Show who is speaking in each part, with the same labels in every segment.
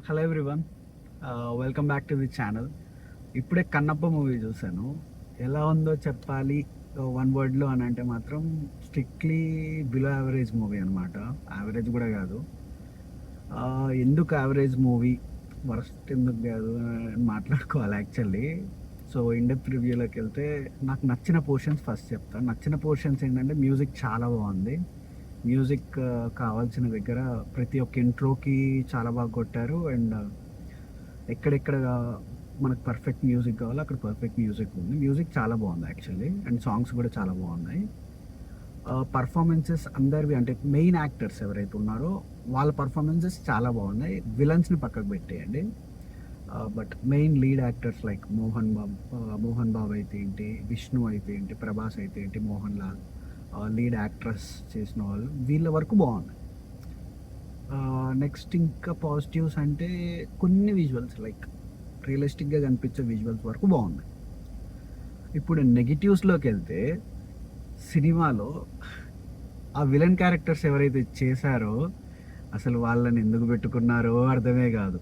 Speaker 1: Hello everyone, welcome back to the channel. ఇప్పుడే Kannappa movie చూశాను. ఎలా ఉందో చెప్పాలి వన్ వర్డ్లో అని అంటే మాత్రం స్ట్రిక్ట్లీ బిలో యావరేజ్ మూవీ అనమాట. యావరేజ్ కూడా కాదు. ఎందుకు యావరేజ్ మూవీ, వరస్ట్ ఎందుకు కాదు అని మాట్లాడుకోవాలి యాక్చువల్లీ. సో ఇన్డెప్త్ రివ్యూలోకి వెళ్తే నాకు నచ్చిన పోర్షన్స్ ఫస్ట్ చెప్తాను. నచ్చిన పోర్షన్స్ ఏంటంటే మ్యూజిక్ చాలా బాగుంది. మ్యూజిక్ కావాల్సిన దగ్గర ప్రతి ఒక్క ఇంట్రోకి చాలా బాగా కొట్టారు. అండ్ ఎక్కడెక్కడ మనకు పర్ఫెక్ట్ మ్యూజిక్ కావాలో అక్కడ పర్ఫెక్ట్ మ్యూజిక్ ఉంది. మ్యూజిక్ చాలా బాగుంది యాక్చువల్లీ. అండ్ సాంగ్స్ కూడా చాలా బాగున్నాయి. పర్ఫార్మెన్సెస్ అందరివి, అంటే మెయిన్ యాక్టర్స్ ఎవరైతే ఉన్నారో వాళ్ళ పర్ఫార్మెన్సెస్ చాలా బాగున్నాయి. విలన్స్ని పక్కకు పెట్టేయండి. But main lead actors like Mohan Babu అయితే ఏంటి, విష్ణు అయితే ఏంటి, ప్రభాస్ అయితే ఏంటి, మోహన్ లాల్, లీడ్ యాక్ట్రెస్ చేసిన వాళ్ళు, వీళ్ళ వరకు బాగున్నాయి. నెక్స్ట్ ఇంకా పాజిటివ్స్ అంటే కొన్ని విజువల్స్ లైక్ రియలిస్టిక్గా కనిపించే విజువల్స్ వరకు బాగున్నాయి. ఇప్పుడు నెగిటివ్స్లోకి వెళ్తే సినిమాలో ఆ విలన్ క్యారెక్టర్స్ ఎవరైతే చేశారో అసలు వాళ్ళని ఎందుకు పెట్టుకున్నారో అర్థమే కాదు.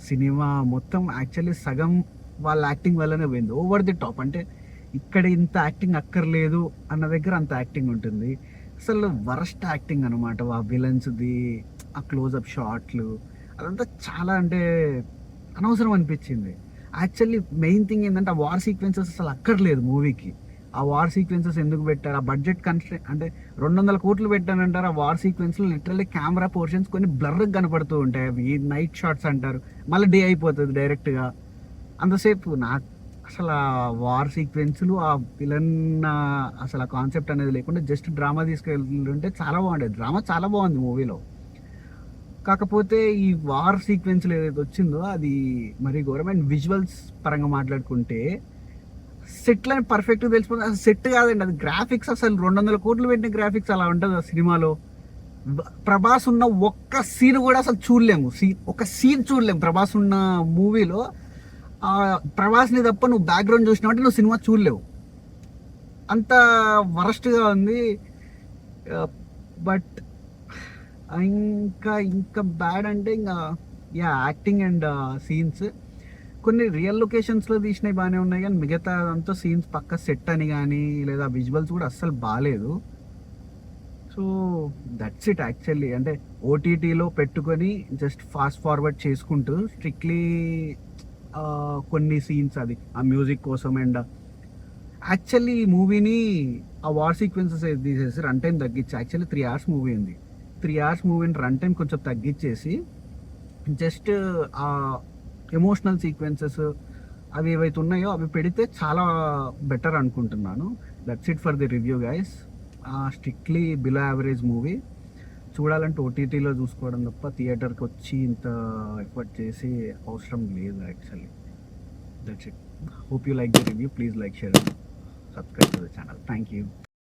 Speaker 1: సినిమా మొత్తం యాక్చువల్లీ సగం వాళ్ళ యాక్టింగ్ వల్లనే పోయింది. ఓవర్ ది టాప్, అంటే ఇక్కడ ఇంత యాక్టింగ్ అక్కర్లేదు అన్న దగ్గర అంత యాక్టింగ్ ఉంటుంది. అసలు వరస్ట్ యాక్టింగ్ అనమాట. ఆ విలన్స్ది ఆ క్లోజప్ షాట్లు అదంతా చాలా అంటే అనవసరం అనిపించింది. యాక్చువల్లీ మెయిన్ థింగ్ ఏంటంటే ఆ వార్ సీక్వెన్సెస్ అసలు అక్కర్లేదు మూవీకి. ఆ వార్ సీక్వెన్సెస్ ఎందుకు పెట్టారు? ఆ బడ్జెట్ కన్స్ట్రెంట్ అంటే 200 కోట్లు పెట్టానంటారు. ఆ వార్ సీక్వెన్స్లో లిటరల్లీ కెమెరా పోర్షన్స్ కొన్ని బ్లర్గా కనపడుతూ ఉంటాయి. అవి నైట్ షాట్స్ అంటారు, మళ్ళీ డే అయిపోతుంది డైరెక్ట్గా. అంతసేపు నాకు అసలు ఆ వార్ సీక్వెన్స్లు, ఆ విలన్ అసలు ఆ కాన్సెప్ట్ అనేది లేకుండా జస్ట్ డ్రామా తీసుకెళ్తుంటే చాలా బాగుండేది. డ్రామా చాలా బాగుంది మూవీలో. కాకపోతే ఈ వార్ సీక్వెన్స్లో ఏదైతే వచ్చిందో అది మరి గవర్నమెంట్ విజువల్స్ పరంగా మాట్లాడుకుంటే సెట్లని పర్ఫెక్ట్గా తెలిసిపోతుంది. అసలు సెట్ కాదండి, అది గ్రాఫిక్స్. అసలు 200 కోట్లు పెట్టిన గ్రాఫిక్స్ అలా ఉంటుంది ఆ సినిమాలో. ప్రభాస్ ఉన్న ఒక్క సీన్ కూడా అసలు చూడలేము. ఒక సీన్ చూడలేము ప్రభాస్ ఉన్న మూవీలో. ప్రభాస్ని తప్ప నువ్వు బ్యాక్గ్రౌండ్ చూసినావంటే నువ్వు సినిమా చూడలేవు. అంత వరస్ట్గా ఉంది. బట్ ఇంకా ఇంకా బ్యాడ్ అంటే ఇంకా యాక్టింగ్ అండ్ సీన్స్ కొన్ని రియల్ లొకేషన్స్లో తీసినవి బాగానే ఉన్నాయి, కానీ మిగతా అంతా సీన్స్ పక్క సెట్ అని కానీ లేదా విజువల్స్ కూడా అస్సలు బాగాలేదు. So that's it actually. అంటే ఓటీటీలో పెట్టుకొని జస్ట్ ఫాస్ట్ ఫార్వర్డ్ చేసుకుంటూ స్ట్రిక్ట్లీ కొన్ని సీన్స్ అది ఆ మ్యూజిక్ కోసం. అండ్ యాక్చువల్లీ ఈ మూవీని ఆ వార్ సీక్వెన్సెస్ తీసేసి రన్ టైం తగ్గించి, యాక్చువల్లీ 3 hours మూవీ ఉంది. 3 hours మూవీని రన్ టైం కొంచెం తగ్గించేసి జస్ట్ ఆ ఎమోషనల్ సీక్వెన్సెస్ అవి ఏవైతే ఉన్నాయో అవి పెడితే చాలా బెటర్ అనుకుంటున్నాను. That's it for the review guys. Strictly below average movie. చూడాలంటే ఓటీటీలో చూసుకోవడం తప్ప థియేటర్కి వచ్చి ఇంత ఎఫర్ట్ చేసి అవసరం లేదు actually. That's it. Hope you like the review. Please like, share, and subscribe to the channel. Thank you.